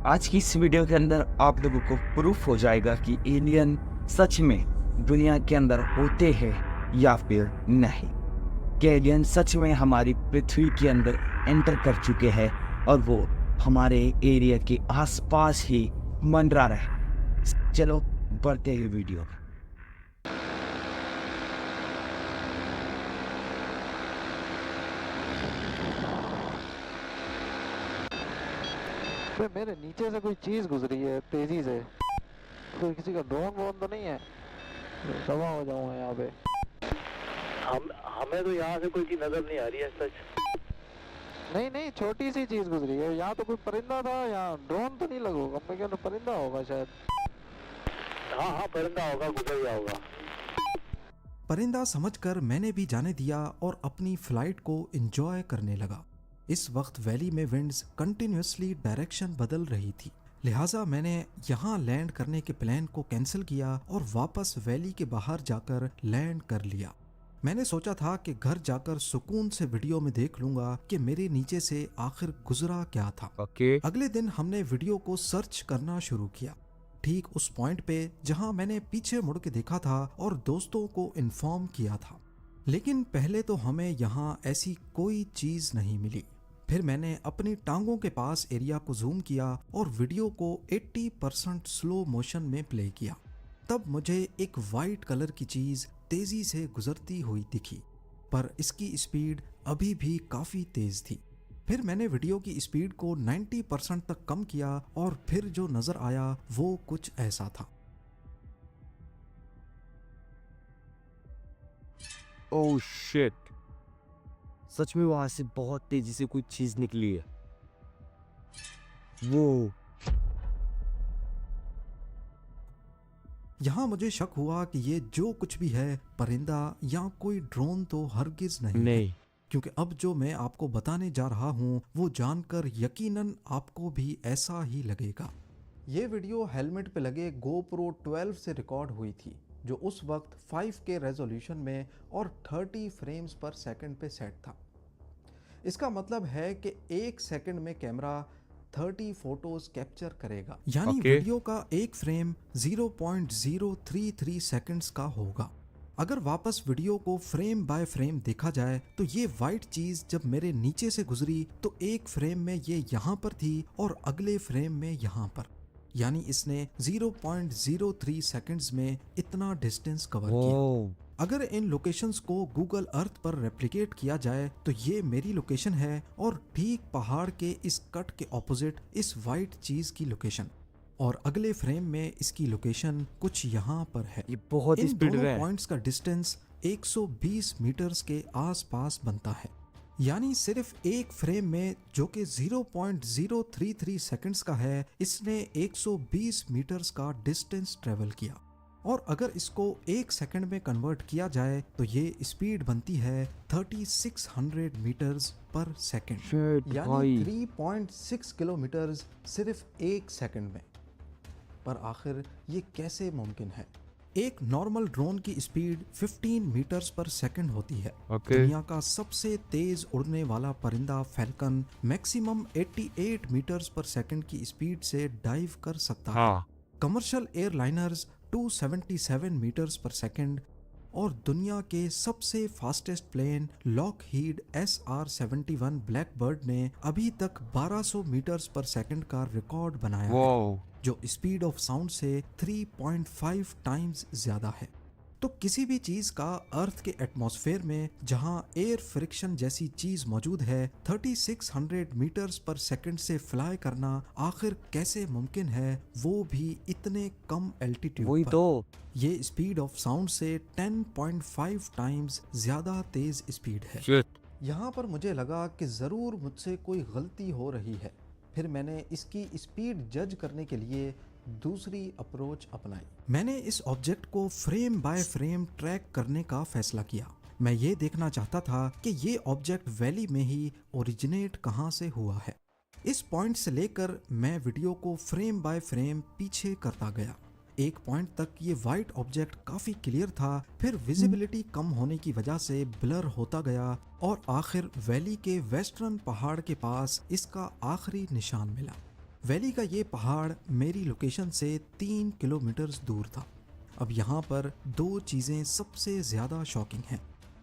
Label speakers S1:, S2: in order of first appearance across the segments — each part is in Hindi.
S1: आज की इस वीडियो के अंदर आप लोगों को प्रूफ हो जाएगा कि एलियन सच में दुनिया के अंदर होते हैं या फिर नहीं। कि एलियन सच में हमारी पृथ्वी के अंदर एंटर कर चुके हैं और वो हमारे एरिया के आसपास ही मंडरा रहे। चलो बढ़ते हैं वीडियो।
S2: बे मेरे नीचे से कोई चीज गुजरी है तेजी से। कोई किसी का ड्रोन वोन तो नहीं है? तबाह हो जाऊंगा यहाँ पे।
S3: हमें तो यहाँ से कोई चीज नजर नहीं आ रही है सच।
S2: नहीं नहीं, छोटी सी चीज गुजरी है। यहाँ तो कोई परिंदा था, यहाँ ड्रोन तो नहीं लगोगा। मैं क्या परिंदा होगा शायद।
S3: हाँ हाँ, परिंदा होगा, गुजर गया होगा।
S4: परिंदा समझकर मैंने भी जाने दिया और अपनी फ्लाइट को एंजॉय करने लगा। इस वक्त वैली में विंड्स कंटिन्यूसली डायरेक्शन बदल रही थी, लिहाजा मैंने यहाँ लैंड करने के प्लान को कैंसिल किया और वापस वैली के बाहर जाकर लैंड कर लिया। मैंने सोचा था कि घर जाकर सुकून से वीडियो में देख लूंगा कि मेरे नीचे से आखिर गुजरा क्या था। अगले दिन हमने वीडियो को सर्च करना शुरू किया, ठीक उस पॉइंट पे जहां मैंने पीछे मुड़ के देखा था और दोस्तों को इन्फॉर्म किया था। लेकिन पहले तो हमें यहाँ ऐसी कोई चीज नहीं मिली। फिर मैंने अपनी टांगों के पास एरिया को जूम किया और वीडियो को 80% स्लो मोशन में प्ले किया। तब मुझे एक वाइट कलर की चीज तेजी से गुजरती हुई दिखी, पर इसकी स्पीड अभी भी काफी तेज थी। फिर मैंने वीडियो की स्पीड को 90% तक कम किया और फिर जो नजर आया वो कुछ ऐसा था।
S5: ओह शिट, सच में वहां से बहुत तेजी से कोई चीज निकली है। वो
S4: यहाँ मुझे शक हुआ कि ये जो कुछ भी है, परिंदा या कोई ड्रोन तो हरगिज नहीं है। क्योंकि अब जो मैं आपको बताने जा रहा हूँ वो जानकर यकीनन आपको भी ऐसा ही लगेगा। ये वीडियो हेलमेट पे लगे GoPro 12 से रिकॉर्ड हुई थी, जो उस वक्त 5K रेजोल्यूशन में और 30 फ्रेम्स पर सेकंड पे सेट था। इसका मतलब है कि एक सेकंड में कैमरा 30 फोटोज कैप्चर करेगा, यानी वीडियो का एक फ्रेम 0.033 सेकंड्स का होगा। अगर वापस वीडियो को फ्रेम बाय फ्रेम देखा जाए तो ये वाइट चीज जब मेरे नीचे से गुजरी तो एक फ्रेम में ये यहाँ पर थी और अगले फ्रेम में यहाँ पर, यानी इसने 0.03 सेकंड्स में इतना डिस्टेंस कवर किया। अगर इन लोकेशंस को गूगल अर्थ पर रेप्लिकेट किया जाए तो ये मेरी लोकेशन है और ठीक पहाड़ के इस कट के ऑपोजिट इस वाइट चीज की लोकेशन, और अगले फ्रेम में इसकी लोकेशन कुछ यहाँ पर है।
S5: ये बहुत
S4: इन
S5: स्पीड
S4: दोनों
S5: में है।
S4: पॉइंट्स का डिस्टेंस 120 मीटर्स के आसपास बनता है, यानी सिर्फ एक फ्रेम में जो कि 0.033 सेकंड्स का है, इसने 120 मीटर्स का डिस्टेंस ट्रेवल किया। और अगर इसको एक सेकंड में कन्वर्ट किया जाए तो ये स्पीड बनती है 3600 मीटर्स पर सेकंड, यानी 3.6 किलोमीटर्स सिर्फ एक सेकंड में। पर आखिर ये कैसे मुमकिन है? एक नॉर्मल ड्रोन की स्पीड 15 मीटर्स पर सेकंड होती है। दुनिया का सबसे तेज उड़ने वाला परिंदा फैल्कन मैक्सिमम 88 मीटर्स पर सेकंड की स्पीड से डाइव कर सकता है। कमर्शियल एयरलाइनर्स 277 मीटर्स पर सेकंड, और दुनिया के सबसे fastest plane Lockheed SR-71 Blackbird ने अभी तक 1200 मीटर्स पर सेकंड का रिकॉर्ड बनाया है, जो स्पीड ऑफ साउंड से 3.5 टाइम्स ज्यादा है। तो किसी भी चीज का अर्थ के एटमॉस्फेयर में जहां एयर फ्रिक्शन जैसी चीज मौजूद है, 3600 मीटर्स पर सेकंड से फ्लाई करना आखिर कैसे मुमकिन है, वो भी इतने कम एल्टीट्यूड
S5: वही
S4: पर।
S5: तो।
S4: ये स्पीड ऑफ साउंड से 10.5 टाइम्स ज्यादा तेज स्पीड है। यहाँ पर मुझे लगा कि जरूर मुझसे कोई गलती हो रही है। फिर मैंने इसकी स्पीड जज करने के लिए दूसरी अप्रोच अपनाई। मैंने इस ऑब्जेक्ट को फ्रेम बाय फ्रेम ट्रैक करने का फैसला किया। मैं ये देखना चाहता था कि ये ऑब्जेक्ट वैली में ही ओरिजिनेट कहाँ से हुआ है। इस पॉइंट से लेकर मैं वीडियो को फ्रेम बाय फ्रेम पीछे करता गया। एक पॉइंट तक ये वाइट ऑब्जेक्ट काफी क्लियर था, फिर विजिबिलिटी कम होने की वजह से ब्लर होता गया और आखिर वैली के वेस्टर्न पहाड़ के पास इसका आखिरी निशान मिला। वैली का ये पहाड़ मेरी लोकेशन से 3 किलोमीटर दूर था। अब यहाँ पर दो चीज़ें सबसे ज़्यादा शॉकिंग हैं।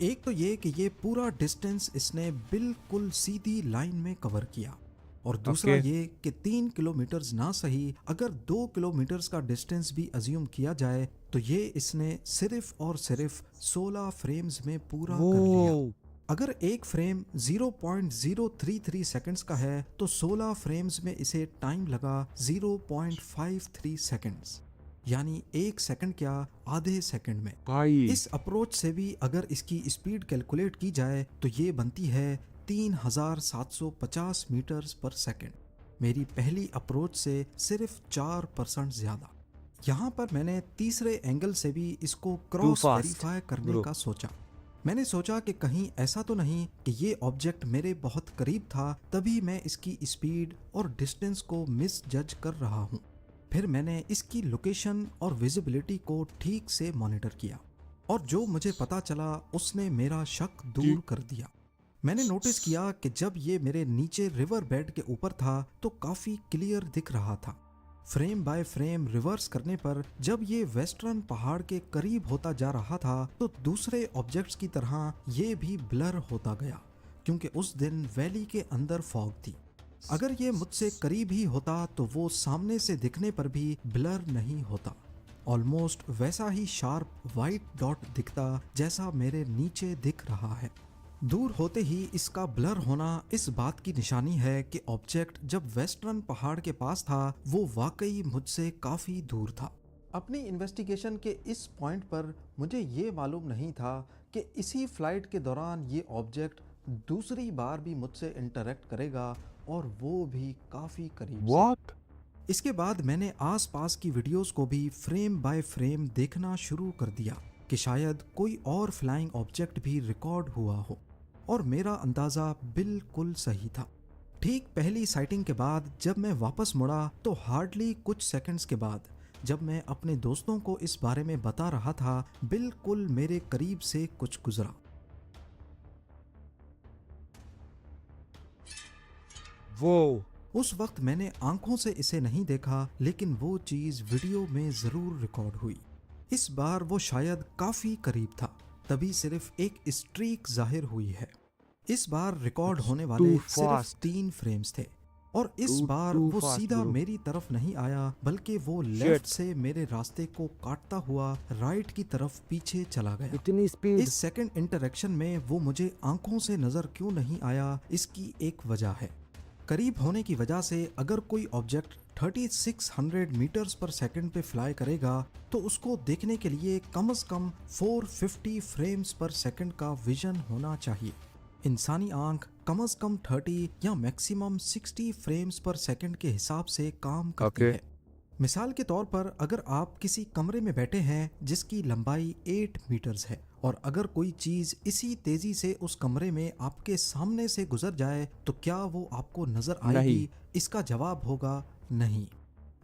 S4: एक तो ये कि ये पूरा डिस्टेंस इसने बिल्कुल सीधी लाइन में कवर किया, और दूसरा
S5: Okay.
S4: ये कि 3 किलोमीटर्स ना सही, अगर 2 किलोमीटर्स का डिस्टेंस भी अज्यूम किया जाए तो ये इसने सिर्फ और सिर्फ 16 फ्रेम्स में पूरा कर लिया।
S5: Whoa.
S4: अगर एक फ्रेम 0.033 सेकंड्स का है तो 16 फ्रेम्स में इसे टाइम लगा 0.53 सेकंड्स, यानी एक सेकंड क्या, आधे सेकंड में।
S5: भाई
S4: इस अप्रोच से भी अगर इसकी स्पीड कैलकुलेट की जाए तो ये बनती है 3750 मीटर्स पर सेकंड, मेरी पहली अप्रोच से सिर्फ 4% ज़्यादा। यहाँ पर मैंने तीसरे एंगल से भी इसको क्रॉस
S5: fast,
S4: वेरीफाई करने
S5: bro.
S4: का सोचा। मैंने सोचा कि कहीं ऐसा तो नहीं कि ये ऑब्जेक्ट मेरे बहुत करीब था तभी मैं इसकी स्पीड और डिस्टेंस को मिस जज कर रहा हूँ। फिर मैंने इसकी लोकेशन और विजिबिलिटी को ठीक से मॉनिटर किया, और जो मुझे पता चला उसने मेरा शक दूर कर दिया। मैंने नोटिस किया कि जब ये मेरे नीचे रिवर बेड के ऊपर था तो काफ़ी क्लियर दिख रहा था। फ्रेम बाय फ्रेम रिवर्स करने पर जब ये वेस्टर्न पहाड़ के करीब होता जा रहा था तो दूसरे ऑब्जेक्ट्स की तरह ये भी ब्लर होता गया, क्योंकि उस दिन वैली के अंदर फॉग थी। अगर ये मुझसे करीब ही होता तो वो सामने से दिखने पर भी ब्लर नहीं होता, ऑलमोस्ट वैसा ही शार्प वाइट डॉट दिखता जैसा मेरे नीचे दिख रहा है। दूर होते ही इसका ब्लर होना इस बात की निशानी है कि ऑब्जेक्ट जब वेस्टर्न पहाड़ के पास था वो वाकई मुझसे काफ़ी दूर था। अपनी इन्वेस्टिगेशन के इस पॉइंट पर मुझे ये मालूम नहीं था कि इसी फ्लाइट के दौरान ये ऑब्जेक्ट दूसरी बार भी मुझसे इंटरेक्ट करेगा, और वो भी काफ़ी करीब से।
S5: What?
S4: इसके बाद मैंने आसपास की वीडियोस को भी फ्रेम बाय फ्रेम देखना शुरू कर दिया कि शायद कोई और फ्लाइंग ऑब्जेक्ट भी रिकॉर्ड हुआ हो, और मेरा अंदाज़ा बिल्कुल सही था। ठीक पहली साइटिंग के बाद जब मैं वापस मुड़ा तो हार्डली कुछ सेकंड्स के बाद जब मैं अपने दोस्तों को इस बारे में बता रहा था, बिल्कुल मेरे करीब से कुछ गुजरा।
S5: Whoa.
S4: उस वक्त मैंने आंखों से इसे नहीं देखा, लेकिन वो चीज़ वीडियो में ज़रूर रिकॉर्ड हुई। इस बार वो शायद काफ़ी करीब था, तभी सिर्फ एक स्ट्रीक जाहिर हुई है। इस बार रिकॉर्ड होने वाले
S5: too
S4: सिर्फ
S5: fast.
S4: 3 फ्रेम्स थे, और इस
S5: Too
S4: बार वो
S5: fast,
S4: सीधा
S5: bro.
S4: मेरी तरफ नहीं आया, बल्कि वो लेफ्ट से मेरे रास्ते को काटता हुआ राइट की तरफ पीछे चला गया।
S5: इतनी स्पीड।
S4: इस सेकंड इंटरेक्शन में वो मुझे आंखों से नजर क्यों नहीं आया, इसकी एक वजह है। करीब होने की वजह से अगर कोई ऑब्जेक्ट 3600 मीटर्स पर सेकंड पे फ्लाई करेगा तो उसको देखने के लिए कम से कम 450 फ्रेम्स पर सेकंड का विजन होना चाहिए। इंसानी आंख कम से कम 30 या मैक्सिमम 60 फ्रेम्स पर सेकंड के हिसाब से काम करती
S5: Okay.
S4: है। मिसाल के तौर पर अगर आप किसी कमरे में बैठे हैं जिसकी लंबाई 8 मीटर्स है, और अगर कोई चीज़ इसी तेज़ी से उस कमरे में आपके सामने से गुजर जाए तो क्या वो आपको नज़र आएगी?
S5: नहीं।
S4: इसका जवाब होगा नहीं,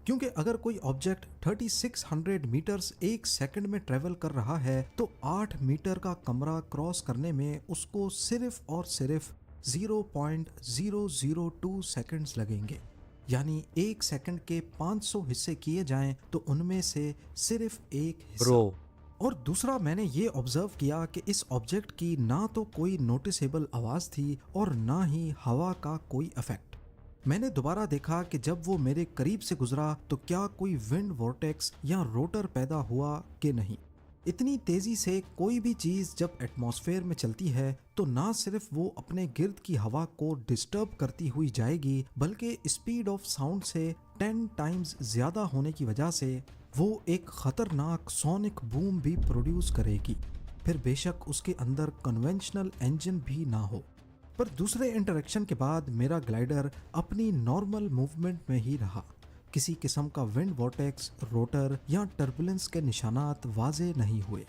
S4: क्योंकि अगर कोई ऑब्जेक्ट 3600 मीटर्स एक सेकंड में ट्रेवल कर रहा है तो 8 मीटर का कमरा क्रॉस करने में उसको सिर्फ और सिर्फ 0.002 सेकंड्स लगेंगे, यानी एक सेकंड के 500 हिस्से किए जाएं तो उनमें से सिर्फ एक हिस्सा।
S5: ब्रो
S4: और दूसरा, मैंने ये ऑब्जर्व किया कि इस ऑब्जेक्ट की ना तो कोई नोटिसेबल आवाज़ थी और ना ही हवा का कोई इफेक्ट। मैंने दोबारा देखा कि जब वो मेरे करीब से गुजरा तो क्या कोई विंड वॉर्टेक्स या रोटर पैदा हुआ कि नहीं। इतनी तेज़ी से कोई भी चीज़ जब एटमॉस्फेयर में चलती है तो ना सिर्फ वो अपने गिर्द की हवा को डिस्टर्ब करती हुई जाएगी, बल्कि स्पीड ऑफ साउंड से 10 टाइम्स ज़्यादा होने की वजह से वो एक ख़तरनाक सोनिक बूम भी प्रोड्यूस करेगी, फिर बेशक उसके अंदर कन्वेंशनल इंजन भी ना हो। पर दूसरे इंटरेक्शन के बाद मेरा ग्लाइडर अपनी नॉर्मल मूवमेंट में ही रहा। किसी किस्म का विंड वॉर्टेक्स, रोटर या टर्बुलेंस के निशानात वाजे नहीं हुए।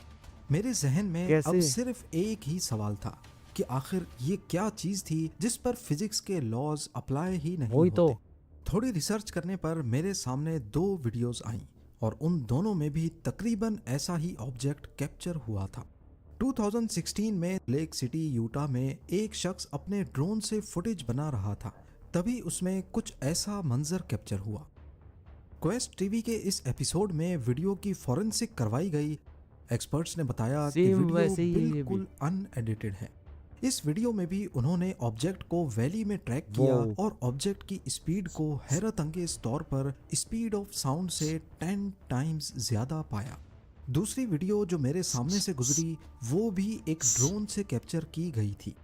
S4: मेरे जहन में
S5: कैसे?
S4: अब सिर्फ एक ही सवाल था कि आखिर ये क्या चीज़ थी जिस पर फिजिक्स के लॉज अप्लाई ही नहीं
S5: वही तो।
S4: होते। थोड़ी रिसर्च करने पर मेरे सामने 2 वीडियोस आईं और उन दोनों में भी तकरीबन ऐसा ही ऑब्जेक्ट कैप्चर हुआ था। 2016 में लेक सिटी यूटा में एक शख्स अपने ड्रोन से फुटेज बना रहा था तभी उसमें कुछ ऐसा मंजर कैप्चर हुआ। क्वेस्ट टीवी के इस एपिसोड में वीडियो की फॉरेंसिक करवाई गई। एक्सपर्ट्स ने बताया कि
S5: Same
S4: वीडियो
S5: वैसे ही है ये
S4: बिल्कुल अनएडिटेड है। इस वीडियो में भी उन्होंने ऑब्जेक्ट को वैली में ट्रैक किया
S5: Wow.
S4: और ऑब्जेक्ट की स्पीड को हैरत अंगेज तौर पर स्पीड ऑफ साउंड से 10 टाइम्स ज्यादा पाया। दूसरी वीडियो जो मेरे सामने से गुजरी वो भी एक ड्रोन से कैप्चर की गई थी।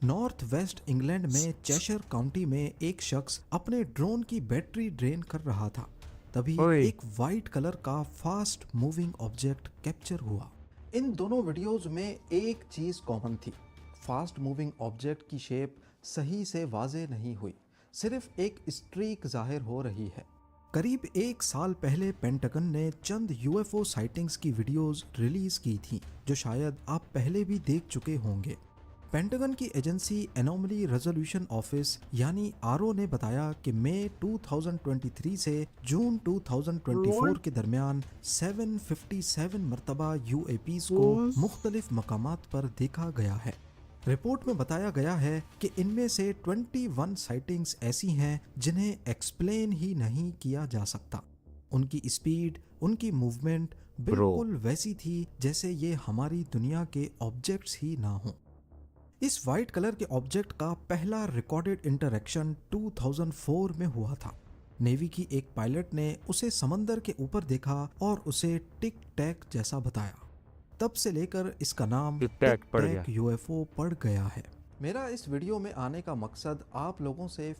S4: नॉर्थ वेस्ट इंग्लैंड में चेशर काउंटी में एक शख्स अपने ड्रोन की बैटरी ड्रेन कर रहा था, तभी
S5: ओए।
S4: एक वाइट कलर का फास्ट मूविंग ऑब्जेक्ट कैप्चर हुआ। इन दोनों वीडियोस में एक चीज कॉमन थी, फास्ट मूविंग ऑब्जेक्ट की शेप सही से वाजे नहीं हुई, सिर्फ एक स्ट्रीक जाहिर हो रही है। करीब 1 साल पहले पेंटागन ने चंद यूएफओ साइटिंग्स की वीडियोस रिलीज की थी जो शायद आप पहले भी देख चुके होंगे। पेंटागन की एजेंसी एनोमली रेजोल्यूशन ऑफिस यानी आरओ ने बताया कि मई 2023 से जून 2024 के दरमियान 757 मरतबा यूएपीज को मुख्तलिफ मकामात पर देखा गया है। रिपोर्ट में बताया गया है कि इनमें से 21 साइटिंग्स ऐसी हैं जिन्हें एक्सप्लेन ही नहीं किया जा सकता। उनकी स्पीड, उनकी मूवमेंट बिल्कुल वैसी थी जैसे ये हमारी दुनिया के ऑब्जेक्ट्स ही ना हों। इस वाइट कलर के ऑब्जेक्ट का पहला रिकॉर्डेड इंटरैक्शन 2004 में हुआ था। नेवी की एक पायलट ने उसे समंदर के ऊपर देखा और उसे टिक टैक जैसा बताया। तब से लेकर इसका नाम
S5: टिक टैक पड़
S4: टिक
S5: गया।
S4: टैक यूएफओ पड़ गया है। मेरा इस वीडियो में आने का मकसद आप लोगों से